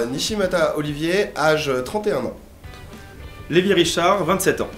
Nishimata Olivier, âge 31 ans. Lévi Richard, 27 ans.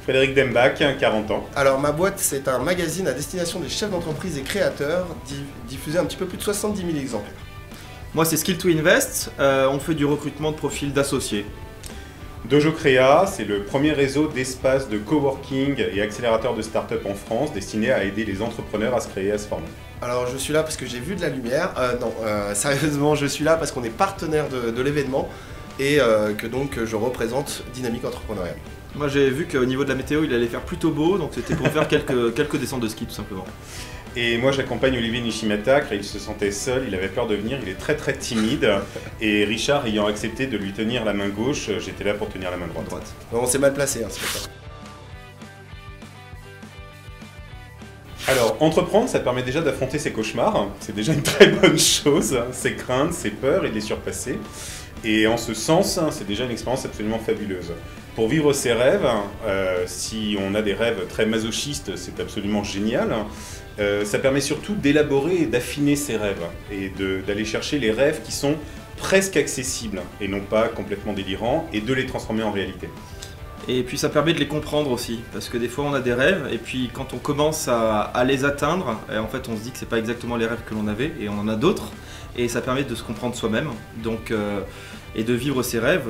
Frédéric Dembach, 40 ans. Alors ma boîte, c'est un magazine à destination des chefs d'entreprise et créateurs, diffusé un petit peu plus de 70 000 exemplaires. Moi c'est Skill to Invest, on fait du recrutement de profils d'associés. Dojo Créa, c'est le premier réseau d'espaces de coworking et accélérateurs de start-up en France destiné à aider les entrepreneurs à se créer et à se former. Alors je suis là parce que j'ai vu de la lumière, sérieusement je suis là parce qu'on est partenaire de l'événement et que donc je représente Dynamique Entrepreneuriale. Moi j'ai vu qu'au niveau de la météo il allait faire plutôt beau, donc c'était pour faire quelques descentes de ski tout simplement. Et moi j'accompagne Olivier Nishimata car il se sentait seul, il avait peur de venir, il est très timide. Et Richard ayant accepté de lui tenir la main gauche, j'étais là pour tenir la main droite. Bon, on s'est mal placé, hein, c'est pour ça. Alors, entreprendre, ça permet déjà d'affronter ses cauchemars, c'est déjà une très bonne chose, ses craintes, ses peurs et de les surpasser. Et en ce sens, c'est déjà une expérience absolument fabuleuse. Pour vivre ses rêves, si on a des rêves très masochistes, c'est absolument génial. Ça permet surtout d'élaborer et d'affiner ses rêves et d'aller chercher les rêves qui sont presque accessibles et non pas complètement délirants et de les transformer en réalité. Et puis ça permet de les comprendre aussi, parce que des fois on a des rêves et puis quand on commence à les atteindre, en fait on se dit que c'est pas exactement les rêves que l'on avait et on en a d'autres et ça permet de se comprendre soi-même donc, et de vivre ses rêves,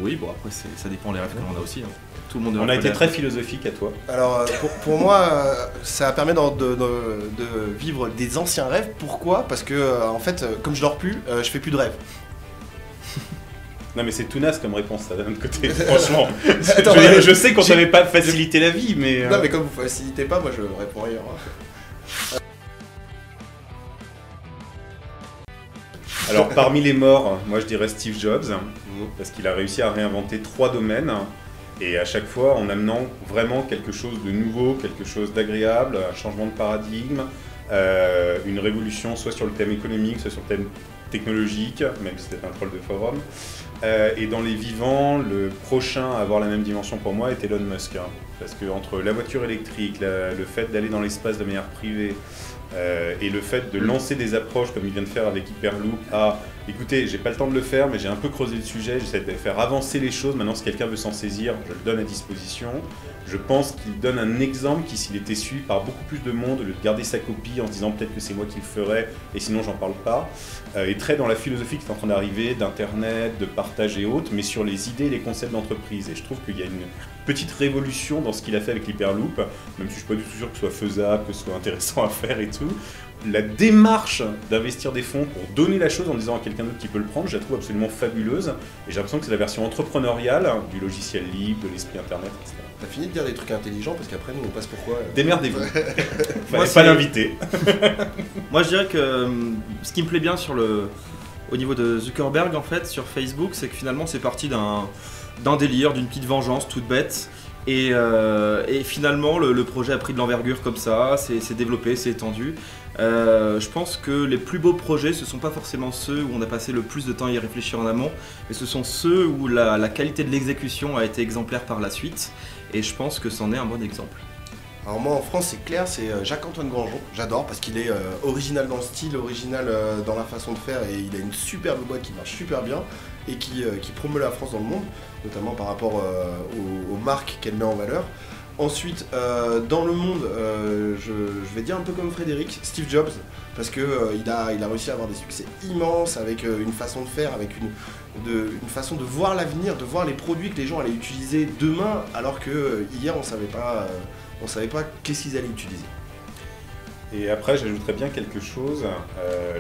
oui bon après ça dépend des rêves que l'on a aussi. Hein. Tout le monde on a été très philosophique à toi. Alors pour moi ça permet de vivre des anciens rêves, pourquoi? Parce que en fait comme je dors plus, je fais plus de rêves. Non mais c'est tout naze comme réponse ça d'un autre côté, franchement. Attends, je sais qu'on t'avait pas facilité la vie mais... Non mais comme vous facilitez pas, moi je réponds ailleurs. Alors parmi les morts, moi je dirais Steve Jobs, parce qu'il a réussi à réinventer 3 domaines, et à chaque fois en amenant vraiment quelque chose de nouveau, quelque chose d'agréable, un changement de paradigme, une révolution soit sur le thème économique, soit sur le thème technologique, même si c'était un troll de forum. Et dans les vivants, le prochain à avoir la même dimension pour moi est Elon Musk. Hein, parce que entre la voiture électrique, le fait d'aller dans l'espace de manière privée, et le fait de lancer des approches comme il vient de faire avec Hyperloop à écoutez, j'ai pas le temps de le faire mais j'ai un peu creusé le sujet, j'essaie de faire avancer les choses, maintenant si quelqu'un veut s'en saisir, je le donne à disposition. Je pense qu'il donne un exemple qui, s'il était suivi par beaucoup plus de monde, au lieu de garder sa copie en se disant peut-être que c'est moi qui le ferais et sinon j'en parle pas, est très dans la philosophie qui est en train d'arriver, d'internet, de partage et autres, mais sur les idées et les concepts d'entreprise. Et je trouve qu'il y a une petite révolution dans ce qu'il a fait avec l'Hyperloop, même si je suis pas du tout sûr que ce soit faisable, que ce soit intéressant à faire et tout. La démarche d'investir des fonds pour donner la chose en disant à quelqu'un d'autre qui peut le prendre, je la trouve absolument fabuleuse. Et j'ai l'impression que c'est la version entrepreneuriale du logiciel libre, de l'esprit internet, etc. T'as fini de dire des trucs intelligents parce qu'après nous on passe pourquoi Démerdez-vous. Fallait pas l'inviter. Moi je dirais que ce qui me plaît bien au niveau de Zuckerberg en fait sur Facebook, c'est que finalement c'est parti d'un délire, d'une petite vengeance toute bête. Et finalement le projet a pris de l'envergure comme ça, c'est développé, c'est étendu. Je pense que les plus beaux projets ce ne sont pas forcément ceux où on a passé le plus de temps à y réfléchir en amont, mais ce sont ceux où la qualité de l'exécution a été exemplaire par la suite. Et je pense que c'en est un bon exemple. Alors moi en France c'est clair, c'est Jacques-Antoine Grandjean, j'adore parce qu'il est original dans le style, original dans la façon de faire et il a une superbe boîte qui marche super bien et qui promeut la France dans le monde, notamment par rapport aux marques qu'elle met en valeur. Ensuite, dans le monde, je vais dire un peu comme Frédéric, Steve Jobs, parce qu'il a réussi à avoir des succès immenses avec une façon de faire, avec une façon de voir l'avenir, de voir les produits que les gens allaient utiliser demain, alors que hier on savait pas qu'est-ce qu'ils allaient utiliser. Et après, j'ajouterais bien quelque chose,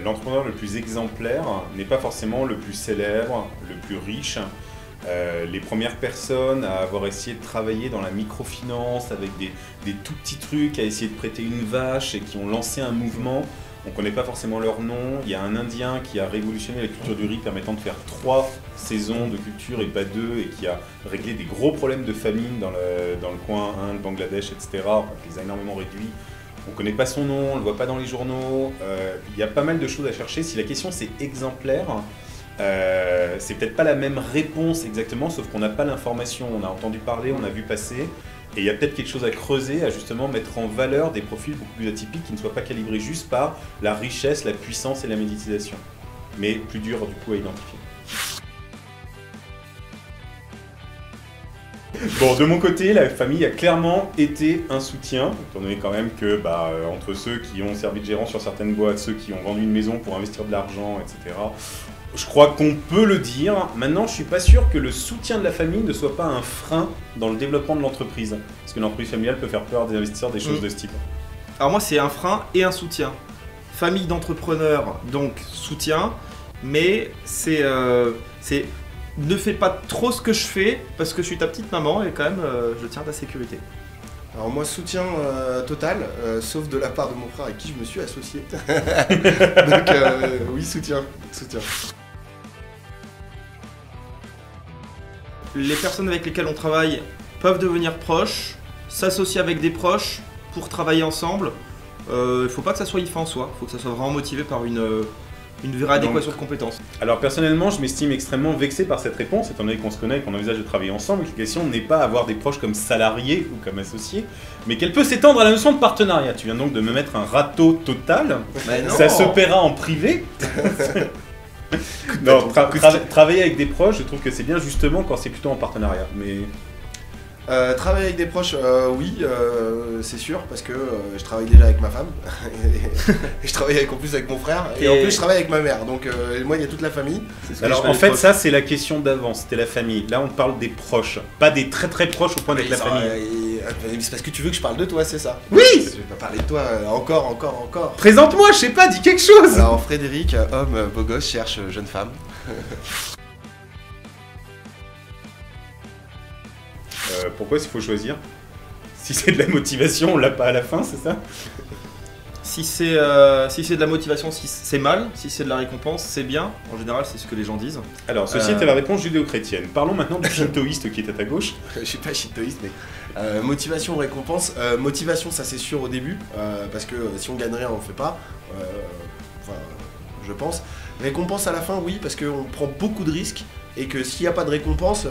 l'entrepreneur le plus exemplaire n'est pas forcément le plus célèbre, le plus riche. Les premières personnes à avoir essayé de travailler dans la microfinance avec des tout petits trucs, à essayer de prêter une vache et qui ont lancé un mouvement, on ne connaît pas forcément leur nom. Il y a un Indien qui a révolutionné la culture du riz permettant de faire 3 saisons de culture et pas 2 et qui a réglé des gros problèmes de famine dans le coin Inde, Bangladesh, etc. Enfin, qui les a énormément réduits. On ne connaît pas son nom, on ne le voit pas dans les journaux. Il y a pas mal de choses à chercher. Si la question c'est exemplaire, c'est peut-être pas la même réponse exactement, sauf qu'on n'a pas l'information. On a entendu parler, on a vu passer. Et il y a peut-être quelque chose à creuser, à justement mettre en valeur des profils beaucoup plus atypiques qui ne soient pas calibrés juste par la richesse, la puissance et la médiatisation. Mais plus dur du coup à identifier. Bon, de mon côté, la famille a clairement été un soutien, étant donné quand même que entre ceux qui ont servi de gérant sur certaines boîtes, ceux qui ont vendu une maison pour investir de l'argent, etc., je crois qu'on peut le dire. Maintenant, je suis pas sûr que le soutien de la famille ne soit pas un frein dans le développement de l'entreprise. Parce que l'entreprise familiale peut faire peur des investisseurs, des choses de ce type. Alors moi, c'est un frein et un soutien. Famille d'entrepreneurs, donc soutien, mais c'est ne fais pas trop ce que je fais parce que je suis ta petite maman et quand même je tiens à ta sécurité. Alors moi, soutien total, sauf de la part de mon frère avec qui je me suis associé. Donc oui, soutien. Les personnes avec lesquelles on travaille peuvent devenir proches, s'associer avec des proches pour travailler ensemble. Il faut pas que ça soit une fin en soi, il faut que ça soit vraiment motivé par une vraie adéquation de compétences. Alors personnellement, je m'estime extrêmement vexé par cette réponse, étant donné qu'on se connaît et qu'on envisage de travailler ensemble. La question n'est pas avoir des proches comme salariés ou comme associés, mais qu'elle peut s'étendre à la notion de partenariat. Tu viens donc de me mettre un râteau total. Ça se paiera en privé. Non, travailler avec des proches, je trouve que c'est bien justement quand c'est plutôt en partenariat. Mais travailler avec des proches, oui, c'est sûr, parce que je travaille déjà avec ma femme, et je travaille en plus avec mon frère, et en plus je travaille avec ma mère, donc moi il y a toute la famille. Alors en fait ça c'est la question d'avant, c'était la famille. Là on parle des proches, pas des très très proches au point d'être la famille. C'est parce que tu veux que je parle de toi, c'est ça? Oui. Je vais pas parler de toi, encore. Présente-moi, je sais pas, dis quelque chose. Alors Frédéric, homme beau gosse, cherche jeune femme. Pourquoi s'il faut choisir? Si c'est de la motivation, on l'a pas à la fin, c'est ça? Si c'est de la motivation, c'est mal. Si c'est de la récompense, c'est bien. En général, c'est ce que les gens disent. Alors, ceci était la réponse judéo-chrétienne. Parlons maintenant du shintoïste qui est à ta gauche. Je suis pas shintoïste, mais motivation, récompense. Motivation, ça c'est sûr au début, parce que si on gagne rien, on le fait pas. Je pense. Récompense à la fin, oui, parce qu'on prend beaucoup de risques. Et que s'il n'y a pas de récompense,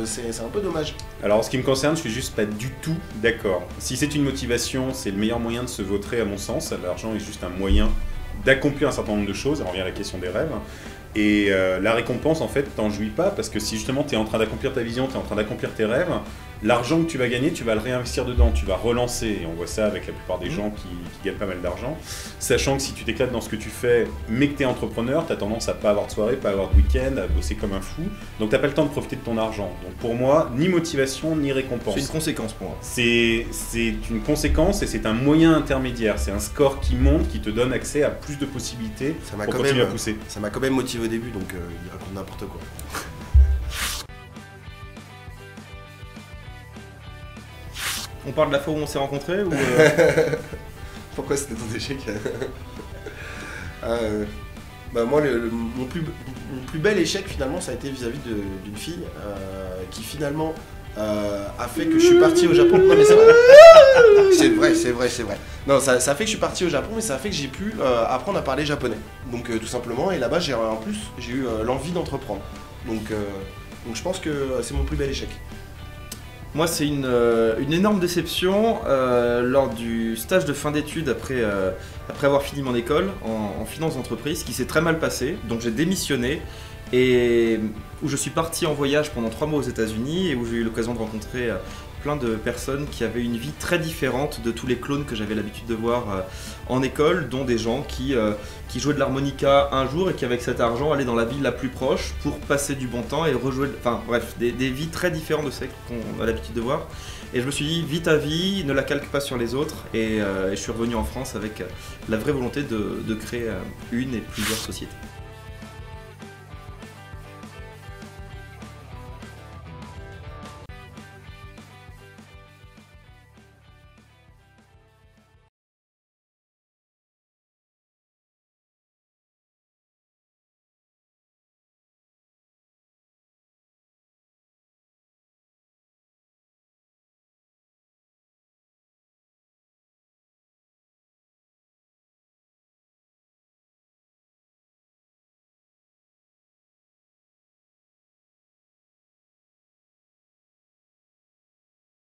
c'est un peu dommage. Alors en ce qui me concerne, je suis juste pas du tout d'accord. Si c'est une motivation, c'est le meilleur moyen de se vautrer à mon sens. L'argent est juste un moyen d'accomplir un certain nombre de choses. On revient à la question des rêves. Et la récompense, en fait, t'en jouis pas parce que si justement tu es en train d'accomplir ta vision, tu es en train d'accomplir tes rêves, l'argent que tu vas gagner, tu vas le réinvestir dedans, tu vas relancer. Et on voit ça avec la plupart des gens qui gagnent pas mal d'argent. Sachant que si tu t'éclates dans ce que tu fais, mais que tu es entrepreneur, tu as tendance à pas avoir de soirée, pas avoir de week-end, à bosser comme un fou. Donc tu pas le temps de profiter de ton argent. Donc pour moi, ni motivation, ni récompense. C'est une conséquence pour moi. C'est une conséquence et c'est un moyen intermédiaire. C'est un score qui monte, qui te donne accès à plus de possibilités pour continuer à pousser. Ça m'a quand même motivé au début, donc il raconte n'importe quoi. On parle de la fois où on s'est rencontrés ou Pourquoi c'était ton échec? Moi, mon plus bel échec finalement, ça a été vis-à-vis d'une fille qui finalement a fait que je suis parti au Japon. Non mais c'est vrai. C'est vrai. Non, ça a fait que je suis parti au Japon, mais ça a fait que j'ai pu apprendre à parler japonais. Donc tout simplement, et là-bas j'ai eu l'envie d'entreprendre. Donc je pense que c'est mon plus bel échec. Moi, c'est une énorme déception lors du stage de fin d'études après avoir fini mon école en finance d'entreprise qui s'est très mal passé. Donc j'ai démissionné et où je suis parti en voyage pendant 3 mois aux États-Unis et où j'ai eu l'occasion de rencontrer plein de personnes qui avaient une vie très différente de tous les clones que j'avais l'habitude de voir en école, dont des gens qui jouaient de l'harmonica un jour et qui avec cet argent allaient dans la ville la plus proche pour passer du bon temps et rejouer, enfin bref, des vies très différentes de celles qu'on a l'habitude de voir. Et je me suis dit, vis ta vie, ne la calque pas sur les autres, et je suis revenu en France avec la vraie volonté de créer une et plusieurs sociétés.